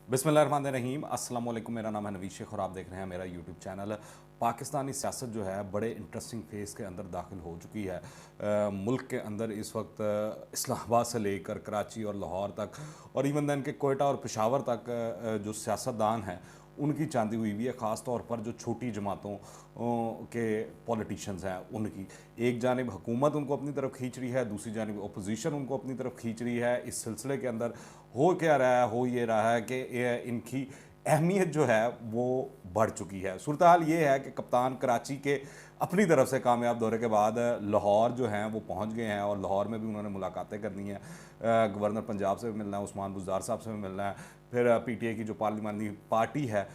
बिस्मिल्लाहिर्रहमानिर्रहीम अस्सलाम वालेकुम। मेरा नाम है नवीद शेख और आप देख रहे हैं मेरा यूट्यूब चैनल। पाकिस्तानी सियासत जो है बड़े इंटरेस्टिंग फेज़ के अंदर दाखिल हो चुकी है। मुल्क के अंदर इस वक्त इस्लामाबाद से लेकर कराची और लाहौर तक और इवन दैन के कोयटा और पेशावर तक जो सियासतदान हैं उनकी चांदी हुई है। ख़ास तौर पर जो छोटी जमातों के पॉलिटिशियंस हैं उनकी एक जानिब हुकूमत उनको अपनी तरफ खींच रही है, दूसरी जानिब अपोजिशन उनको अपनी तरफ खींच रही है। इस सिलसिले के अंदर हो क्या रहा है, हो ये रहा है कि इनकी अहमियत जो है वो बढ़ चुकी है। सूरत हाल ये है कि कप्तान कराची के अपनी तरफ से कामयाब दौरे के बाद लाहौर जो हैं वो पहुंच गए हैं और लाहौर में भी उन्होंने मुलाकातें करनी है। गवर्नर पंजाब से भी मिलना है, उस्मान बुज़दार साहब से भी मिलना है, फिर पीटीआई की जो पार्लिमानी पार्टी है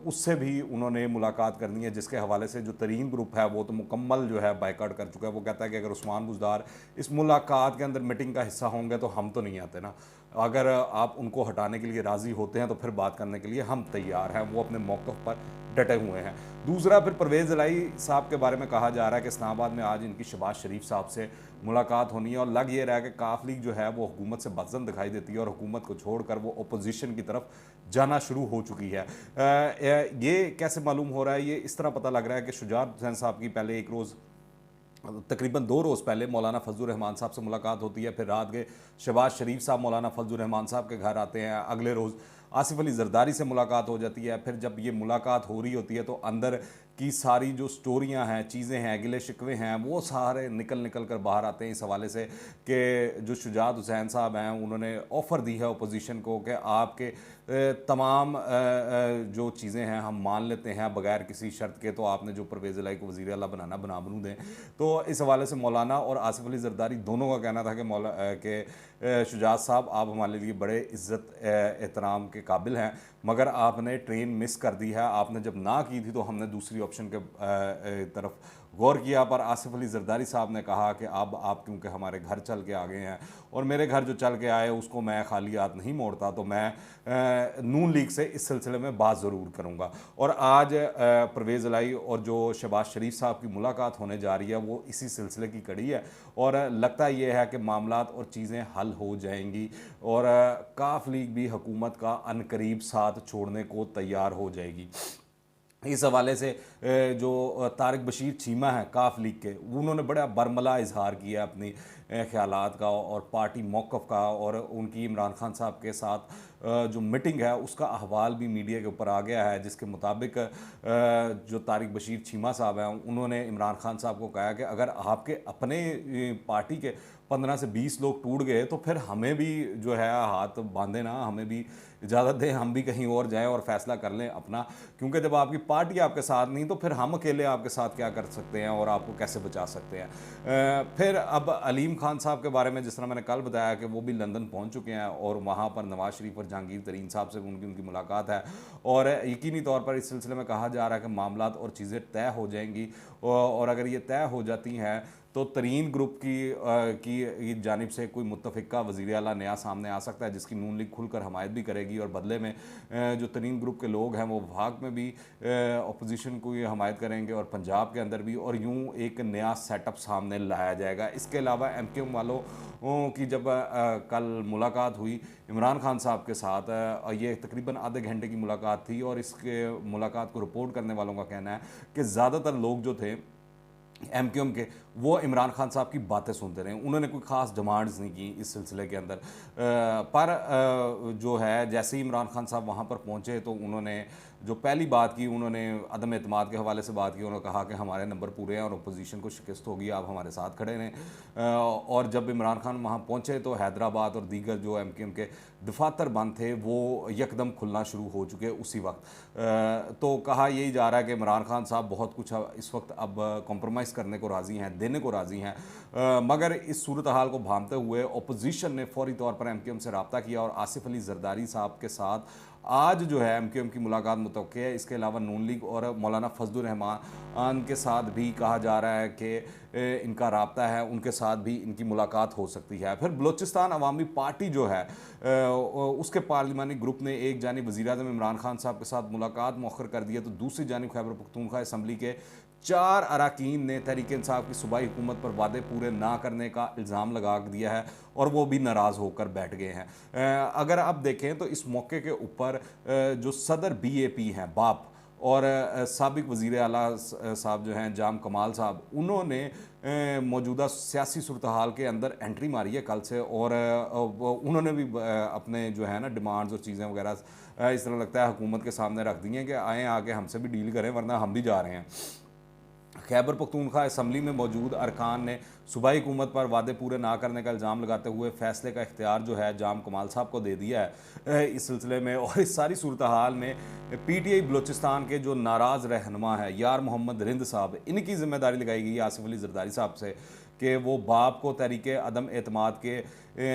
उससे भी उन्होंने मुलाकात करनी है, जिसके हवाले से जो तरीन ग्रुप है वो तो मुकम्मल जो है बाइकाट कर चुका है। वो कहता है कि अगर उस्मान बुज़दार इस मुलाकात के अंदर मीटिंग का हिस्सा होंगे तो हम तो नहीं आते ना, अगर आप उनको हटाने के लिए राज़ी होते हैं तो फिर बात करने के लिए हम तैयार हैं। वो अपने मौक़िफ़ पर डटे हुए हैं। दूसरा, फिर परवेज़ इलाही साहब के बारे में कहा जा रहा है कि इस्लामाबाद में आज इनकी शहबाज शरीफ साहब से मुलाकात होनी है और लग ये रहा है कि काफ लीग जो है वो हुकूमत से बदजन दिखाई देती है और हुकूमत को छोड़कर वो अपोजिशन की तरफ जाना शुरू हो चुकी है। ये कैसे मालूम हो रहा है? ये इस तरह पता लग रहा है कि शुजात हुसैन साहब की पहले एक रोज़ तकरीबन 2 रोज़ पहले मौलाना फजलुर रहमान साहब से मुलाकात होती है, फिर रात के शहबाज शरीफ साहब मौलाना फजलुर रहमान साहब के घर आते हैं, अगले रोज़ आसिफ अली जरदारी से मुलाकात हो जाती है। फिर जब ये मुलाकात हो रही होती है तो अंदर की सारी जो स्टोरियां हैं, चीज़ें हैं, गिले शिकवे हैं, वो सारे निकल निकल कर बाहर आते हैं इस हवाले से कि जो शुजात हुसैन साहब हैं उन्होंने ऑफ़र दी है अपोजिशन को कि आपके तमाम जो चीज़ें हैं हम मान लेते हैं बगैर किसी शर्त के, तो आपने जो परवेज़ इलाही को वज़ीर आला बनू दें। तो इस हवाले से मौलाना और आसिफ अली जरदारी दोनों का कहना था कि शुजात साहब आप हमारे लिए बड़े इज़्ज़त एहतराम के काबिल हैं, मगर आपने ट्रेन मिस कर दी है। आपने जब ना की थी तो हमने दूसरी ऑप्शन के तरफ गौर किया, पर आसिफ अली जरदारी साहब ने कहा कि अब आप क्योंकि हमारे घर चल के आ गए हैं और मेरे घर जो चल के आए उसको मैं खाली हाथ नहीं मोड़ता, तो मैं नून लीग से इस सिलसिले में बात ज़रूर करूँगा। और आज परवेज़ इलाही और जो शहबाज शरीफ साहब की मुलाकात होने जा रही है वो इसी सिलसिले की कड़ी है और लगता यह है कि मामलात और चीज़ें हल हो जाएंगी और काफ लीग भी हुकूमत का अनकरीब साथ छोड़ने को तैयार हो जाएगी। इस हवाले से जो तारिक बशीर चीमा है काफ लीग के, उन्होंने बड़ा बरमला इजहार किया अपनी ख्यालात का और पार्टी मौक़िफ़ का, और उनकी इमरान खान साहब के साथ जो मीटिंग है उसका अहवाल भी मीडिया के ऊपर आ गया है, जिसके मुताबिक जो तारिक बशीर चीमा साहब हैं उन्होंने इमरान खान साहब को कहा कि अगर आपके अपने पार्टी के 15 से 20 लोग टूट गए तो फिर हमें भी जो है हाथ बांधे ना, हमें भी इजाज़त दें, हम भी कहीं और जाएं और फैसला कर लें अपना, क्योंकि जब आपकी पार्टी आपके साथ नहीं तो फिर हम अकेले आपके साथ क्या कर सकते हैं और आपको कैसे बचा सकते हैं। फिर अब अलीम खान साहब के बारे में जिस तरह मैंने कल बताया कि वो भी लंदन पहुंच चुके हैं और वहाँ पर नवाज शरीफ और जहांगीर तरीन साहब से उनकी उनकी मुलाकात है और यकीनी तौर पर इस सिलसिले में कहा जा रहा है कि मामलात और चीज़ें तय हो जाएंगी और अगर ये तय हो जाती हैं तो तरीन ग्रुप की जानिब से कोई मुत्तफ़िका वज़ीर आला नया सामने आ सकता है जिसकी नून लीग खुलकर हमायत भी करेगी और बदले में जो तरीन ग्रुप के लोग हैं वो वफाक में भी अपोजिशन को ये हमायत करेंगे और पंजाब के अंदर भी, और यूँ एक नया सेटअप सामने लाया जाएगा। इसके अलावा MKM वालों की जब कल मुलाकात हुई इमरान खान साहब के साथ, ये तकरीबन आधे घंटे की मुलाकात थी और इसके मुलाकात को रिपोर्ट करने वालों का कहना है कि ज़्यादातर लोग जो थे MKM के वो इमरान खान साहब की बातें सुनते रहे, उन्होंने कोई ख़ास डिमांड्स नहीं की इस सिलसिले के अंदर। पर जो है जैसे ही इमरान खान साहब वहाँ पर पहुँचे तो उन्होंने जो पहली बात की, उन्होंने अदम एतमाद के हवाले से बात की। उन्होंने कहा कि हमारे नंबर पूरे हैं और अपोजिशन को शिकस्त होगी, आप हमारे साथ खड़े रहें। और जब इमरान खान वहाँ पहुँचे तो हैदराबाद और दीगर जो MKM के दफातर बंद थे वो यकदम खुलना शुरू हो चुके उसी वक्त। तो कहा यही जा रहा है कि इमरान खान साहब बहुत कुछ इस वक्त अब कॉम्प्रोमाइज़ करने को राज़ी हैं, देने को राज़ी हैं, मगर इस सूरत हाल को भांपते हुए अपोजिशन ने फौरी तौर पर MKM से रब्ता किया और आसिफ अली जरदारी साहब के साथ आज जो है MKM की मुलाकात मुतवक्की है। इसके अलावा नून लीग और मौलाना फजलुर रहमान के साथ भी कहा जा रहा है कि इनका रब्ता है, उनके साथ भी इनकी मुलाकात हो सकती है। फिर बलोचिस्तान अवामी पार्टी जो है उसके पार्लिमानी ग्रुप ने एक जानिब वज़ीर-ए-आज़म इमरान खान साहब के साथ मुलाकात मौखर कर दी है तो दूसरी जानिब खैबर पख्तूनख्वा असम्बली के 4 अरकान ने तहरीक इंसाफ की सूबाई हुकूमत पर वादे पूरे ना करने का इल्ज़ाम लगा दिया है और वो भी नाराज़ होकर बैठ गए हैं। अगर आप देखें तो इस मौके के ऊपर जो सदर BAP हैं बाप और साबिक वज़ीर आला साहब जो हैं जाम कमाल साहब, उन्होंने मौजूदा सियासी सूरत हाल के अंदर एंट्री मारी है कल से, और उन्होंने भी अपने जो है ना डिमांड्स और चीज़ें वगैरह इस तरह लगता है हुकूमत के सामने रख दी हैं कि आएँ आके हमसे भी डील करें वरना हम भी जा रहे हैं। खैबर पख्तूनख्वा असम्बली में मौजूद अरकान ने सूबाई हुकूमत पर वादे पूरे ना करने का इल्ज़ाम लगाते हुए फैसले का इख्तियार जो है जाम कमाल साहब को दे दिया है इस सिलसिले में। और इस सारी सूरत हाल में PTI बलोचिस्तान के जो नाराज़ रहनुमा है यार मोहम्मद रिंद साहब, इनकी जिम्मेदारी लगाई गई है आसिफ अली जरदारी साहब से कि वो बाप को तहरीक अदम एतमाद के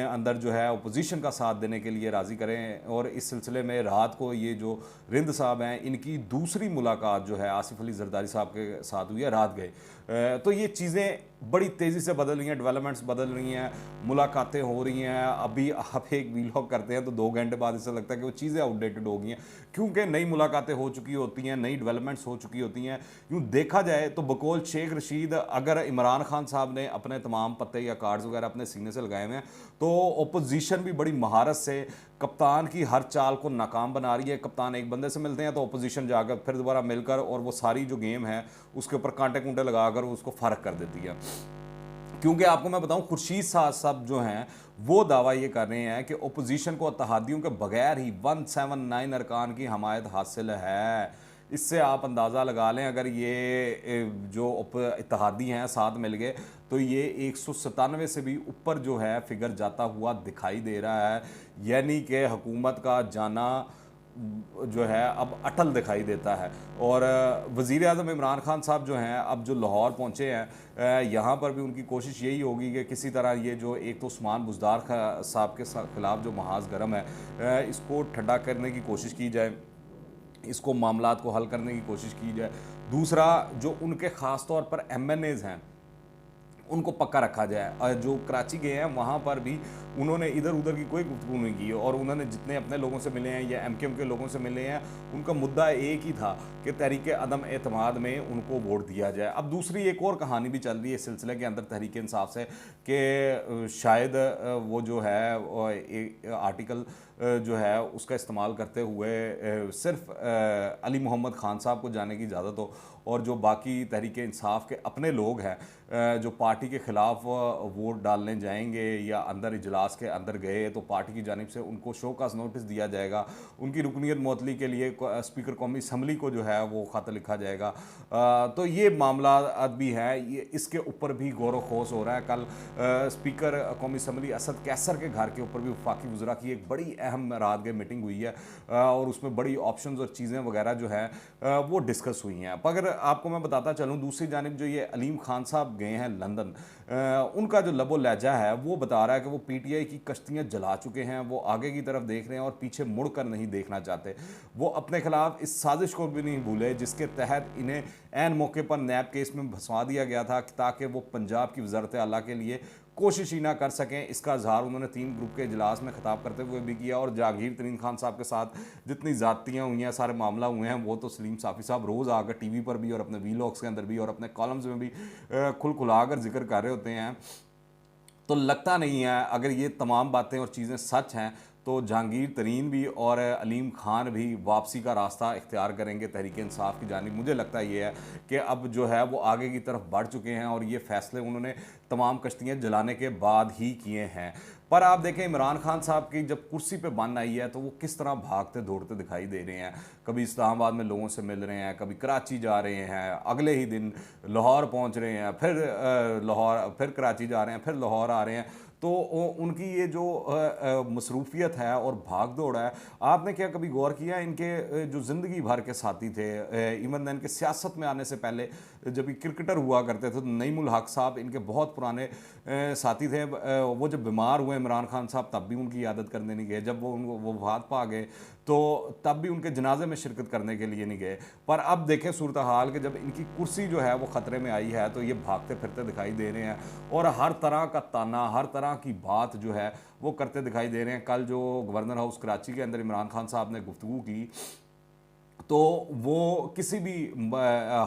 अंदर जो है अपोजिशन का साथ देने के लिए राज़ी करें। और इस सिलसिले में रात को ये जो रिंद साहब हैं इनकी दूसरी मुलाकात जो है आसिफ अली जरदारी साहब के साथ हुई है, रात गए। तो ये चीज़ें बड़ी तेज़ी से बदल रही हैं, डेवलपमेंट्स बदल रही हैं, मुलाकातें हो रही हैं। अभी आप एक वीलॉग करते हैं तो 2 घंटे बाद ऐसा लगता है कि वो चीज़ें आउटडेटेड हो गई हैं, क्योंकि नई मुलाकातें हो चुकी होती हैं, नई डेवलपमेंट्स हो चुकी होती हैं। यूँ देखा जाए तो बकौल शेख रशीद, अगर इमरान खान साहब ने अपने तमाम पत्ते या कार्ड्स वगैरह अपने सीने से लगाए हुए हैं तो ओपोजिशन भी बड़ी महारत से कप्तान की हर चाल को नाकाम बना रही है। कप्तान एक बंदे से मिलते हैं तो ओपोजिशन जाकर फिर दोबारा मिलकर और वो सारी जो गेम है उसके ऊपर कांटे कूंटे लगाकर उसको फ़र्क कर देती है। क्योंकि आपको मैं बताऊं, खुर्शीद साहब जो हैं वो दावा ये कर रहे हैं कि ओपोजिशन को इत्तेहादियों के बगैर ही 179 अरकान की हमायत हासिल है। इससे आप अंदाज़ा लगा लें, अगर ये जो इत्तेहादी हैं साथ मिल गए तो ये 197 से भी ऊपर जो है फिगर जाता हुआ दिखाई दे रहा है। यानी कि हुकूमत का जाना जो है अब अटल दिखाई देता है। और वज़ीर आज़म इमरान खान साहब जो हैं अब जो लाहौर पहुँचे हैं, यहाँ पर भी उनकी कोशिश यही होगी कि किसी तरह ये जो एक तो उस्मान बुज़दार साहब के खिलाफ जो महाज गर्म है इसको ठंडा करने की कोशिश की जाए, इसको मामलात को हल करने की कोशिश की जाए। दूसरा, जो उनके ख़ास तौर पर MNAs हैं उनको पक्का रखा जाए। और जो कराची गए हैं वहाँ पर भी उन्होंने इधर उधर की कोई गुफ्तगू नहीं की, और उन्होंने जितने अपने लोगों से मिले हैं या MKM के लोगों से मिले हैं उनका मुद्दा एक ही था कि तहरीक अदम एतमाद में उनको वोट दिया जाए। अब दूसरी एक और कहानी भी चल रही है इस सिलसिले के अंदर तहरीक इंसाफ से कि शायद वो जो है एक आर्टिकल जो है उसका इस्तेमाल करते हुए सिर्फ अली मोहम्मद खान साहब को जाने की इजाज़त हो, और जो बाकी तहरीक इंसाफ के अपने लोग हैं जो पार्टी के ख़िलाफ़ वोट डालने जाएंगे या अंदर इजलास के अंदर गए तो पार्टी की जानिब से उनको शोकास नोटिस दिया जाएगा, उनकी रुकनीत मुअत्तली के लिए स्पीकर कौमी असम्बली को जो है वो ख़त लिखा जाएगा। तो ये मामला भी है, ये इसके ऊपर भी गौर व खोज हो रहा है। कल स्पीकर कौमी असम्बली असद कैसर के घर के ऊपर भी वफाकी वज़रा की एक बड़ी अहम रात गए मीटिंग हुई है और उसमें बड़ी ऑप्शंस और चीज़ें वगैरह जो है वो डिस्कस हुई हैं। अगर आपको मैं बताता चलूँ, दूसरी जानिब जो ये अलीम खान साहब गए हैं लंदन, उनका जो लबो लहजा है वो बता रहा है कि वो PTI की कश्तियाँ जला चुके हैं, वो आगे की तरफ देख रहे हैं और पीछे मुड़ कर नहीं देखना चाहते। वो अपने खिलाफ इस साजिश को भी नहीं भूले जिसके तहत इन्हें ऐन मौके पर नैब केस में फंसवा दिया गया था ताकि वो पंजाब की वज़ारत आला के लिए कोशिश ही ना कर सकें। इसका इजहार उन्होंने 3 ग्रुप के इजलास में खिताब करते हुए भी किया। और जहांगीर तरीन खान साहब के साथ जितनी ज़्यादतियाँ हुई हैं, सारे मामला हुए हैं, वो तो सलीम साफ़ी साहब रोज़ आकर TV पर भी और अपने वीलॉग्स के अंदर भी और अपने कॉलम्स में भी खुल खुलाकर जिक्र कर रहे होते हैं। तो लगता नहीं है अगर ये तमाम बातें और चीज़ें सच हैं तो जहांगीर तरीन भी और अलीम खान भी वापसी का रास्ता इख्तियार करेंगे तहरीक इंसाफ की जानिब। मुझे लगता ये है कि अब जो है वो आगे की तरफ बढ़ चुके हैं और ये फ़ैसले उन्होंने तमाम कश्तियाँ जलाने के बाद ही किए हैं। पर आप देखें इमरान खान साहब की जब कुर्सी पे बन आई है तो वो किस तरह भागते दौड़ते दिखाई दे रहे हैं। कभी इस्लामाबाद में लोगों से मिल रहे हैं, कभी कराची जा रहे हैं, अगले ही दिन लाहौर पहुंच रहे हैं, फिर लाहौर, फिर कराची जा रहे हैं, फिर लाहौर आ रहे हैं। तो उनकी ये जो मसरूफियत है और भाग दौड़ है, आपने क्या कभी गौर किया इनके जो ज़िंदगी भर के साथी थे, इवन दैन के सियासत में आने से पहले जब ये क्रिकेटर हुआ करते थे तो नईमुल हक साहब इनके बहुत पुराने साथी थे। वो जब बीमार हुए इमरान खान साहब तब भी उनकी इयादत करने नहीं गए, जब वो वफात पा गए तो तब भी उनके जनाजे में शिरकत करने के लिए नहीं गए। पर अब देखें सूरत हाल कि जब इनकी कुर्सी जो है वो ख़तरे में आई है तो ये भागते फिरते दिखाई दे रहे हैं और हर तरह का ताना, हर तरह की बात जो है वो करते दिखाई दे रहे हैं। कल जो गवर्नर हाउस कराची के अंदर इमरान खान साहब ने गुफ्तगू की तो वो किसी भी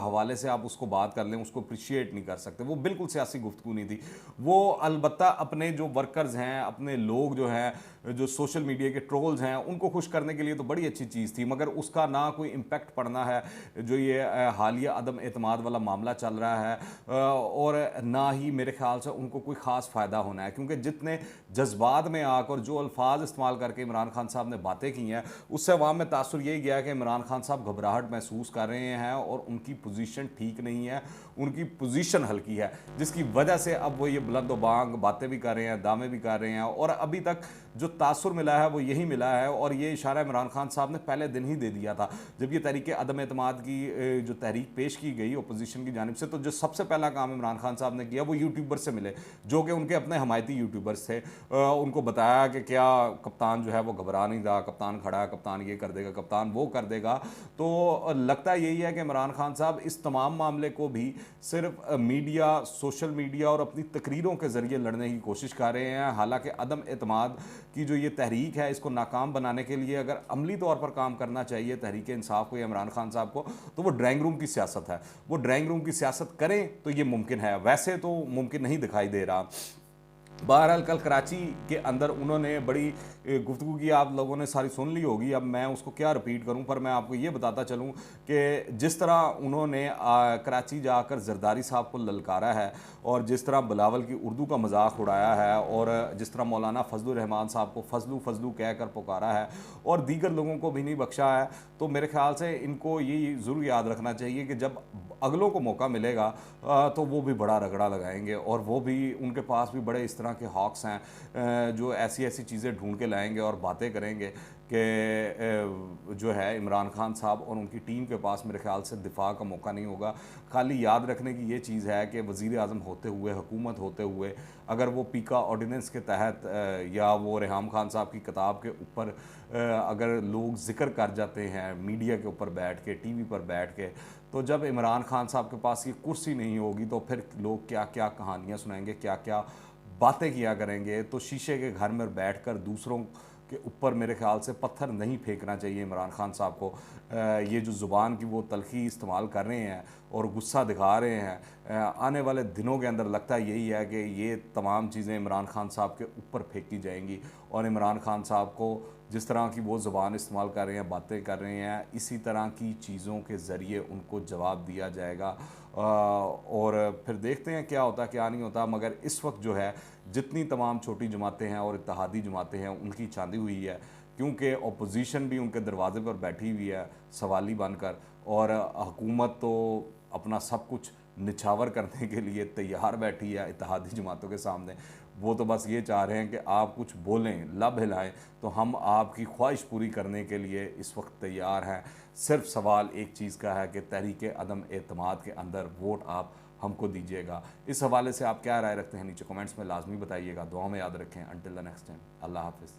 हवाले से आप उसको बात कर लें, उसको अप्रिशिएट नहीं कर सकते। वो बिल्कुल सियासी गुफ्तगू नहीं थी। वो अलबत्ता अपने जो वर्कर्स हैं, अपने लोग जो हैं, जो सोशल मीडिया के ट्रोल्स हैं, उनको खुश करने के लिए तो बड़ी अच्छी चीज़ थी, मगर उसका ना कोई इम्पैक्ट पड़ना है। जो ये हालिया अदम एतमाद वाला मामला चल रहा है, और ना ही मेरे ख्याल से उनको कोई ख़ास फ़ायदा होना है, क्योंकि जितने जज्बात में आकर जो अल्फाज इस्तेमाल करके इमरान खान साहब ने बातें की हैं, उससे अवाम में तासुर यही गया कि इमरान खान साहब घबराहट महसूस कर रहे हैं और उनकी पोजीशन ठीक नहीं है, उनकी पोजीशन हल्की है, जिसकी वजह से अब वो ये बुलंद बांग बातें भी कर रहे हैं, दावे भी कर रहे हैं। और अभी तक जो तासुर मिला है वो यही मिला है, और ये इशारा इमरान खान साहब ने पहले दिन ही दे दिया था जब ये तहरीक अदम एतमाद की जो तहरीक पेश की गई अपोजिशन की जानिब से। तो जो सबसे पहला काम इमरान खान साहब ने किया वो यूट्यूबर से मिले, जो कि उनके अपने हमायती यूट्यूबर्स थे। उनको बताया कि क्या कप्तान जो है वो घबरा नहीं रहा, कप्तान खड़ा है, कप्तान ये कर देगा, कप्तान वो कर देगा। तो लगता यही है कि इमरान खान साहब इस तमाम मामले को भी सिर्फ मीडिया, सोशल मीडिया और अपनी तकरीरों के ज़रिए लड़ने की कोशिश कर रहे हैं। हालांकि अदम एतमाद की जो ये तहरीक है, इसको नाकाम बनाने के लिए अगर अमली तौर पर काम करना चाहिए तहरीक इंसाफ को या इमरान खान साहब को, तो वो ड्राइंग रूम की सियासत है। वो ड्राइंग रूम की सियासत करें तो ये मुमकिन है, वैसे तो मुमकिन नहीं दिखाई दे रहा। बहरहाल कल कराची के अंदर उन्होंने बड़ी गुफ्तगू की, आप लोगों ने सारी सुन ली होगी, अब मैं उसको क्या रिपीट करूं, पर मैं आपको ये बताता चलूं कि जिस तरह उन्होंने कराची जाकर जरदारी साहब को ललकारा है, और जिस तरह बिलावल की उर्दू का मजाक उड़ाया है, और जिस तरह मौलाना फजलुर रहमान साहब को फजलू फजलू कह कर पुकारा है, और दीगर लोगों को भी नहीं बख्शा है, तो मेरे ख्याल से इनको ये ज़रूर याद रखना चाहिए कि जब अगलों को मौका मिलेगा तो वो भी बड़ा रगड़ा लगाएंगे, और वो भी, उनके पास भी बड़े इस तरह के हॉक्स हैं जो ऐसी ऐसी चीज़ें ढूंढ के लाएंगे और बातें करेंगे कि जो है इमरान खान साहब और उनकी टीम के पास मेरे ख्याल से दिफा का मौका नहीं होगा। खाली याद रखने की ये चीज़ है कि वज़ीर आज़म होते हुए, हुकूमत होते हुए, अगर वो पीका ऑर्डिनेंस के तहत या वो रेहाम खान साहब की किताब के ऊपर अगर लोग जिक्र कर जाते हैं मीडिया के ऊपर बैठ के, टीवी पर बैठ के, तो जब इमरान खान साहब के पास ये कुर्सी नहीं होगी तो फिर लोग क्या क्या कहानियाँ सुनाएंगे, क्या क्या बातें किया करेंगे। तो शीशे के घर में बैठकर दूसरों के ऊपर मेरे ख्याल से पत्थर नहीं फेंकना चाहिए इमरान खान साहब को। ये जो ज़ुबान की वो तलखी इस्तेमाल कर रहे हैं और गुस्सा दिखा रहे हैं, आने वाले दिनों के अंदर लगता यही है कि ये तमाम चीज़ें इमरान खान साहब के ऊपर फेंकी जाएंगी, और इमरान खान साहब को जिस तरह की वो ज़ुबान इस्तेमाल कर रहे हैं, बातें कर रहे हैं, इसी तरह की चीज़ों के ज़रिए उनको जवाब दिया जाएगा। और फिर देखते हैं क्या होता क्या नहीं होता। मगर इस वक्त जो है जितनी तमाम छोटी जमातें हैं और इत्तेहादी जमातें हैं, उनकी चांदी हुई है, क्योंकि अपोजिशन भी उनके दरवाजे पर बैठी हुई है सवाली बनकर, और हुकूमत तो अपना सब कुछ निछावर करने के लिए तैयार बैठी है इत्तेहादी जमातों के सामने। वो तो बस ये चाह रहे हैं कि आप कुछ बोलें, लब हिलाएं, तो हम आपकी ख्वाहिश पूरी करने के लिए इस वक्त तैयार हैं। सिर्फ सवाल एक चीज़ का है कि तहरीक अदम एतमाद के अंदर वोट आप हमको दीजिएगा। इस हवाले से आप क्या राय रखते हैं, नीचे कमेंट्स में लाजमी बताइएगा। दुआ में याद रखें। अंटिल द नेक्स्ट टाइम, अल्लाह हाफिज़।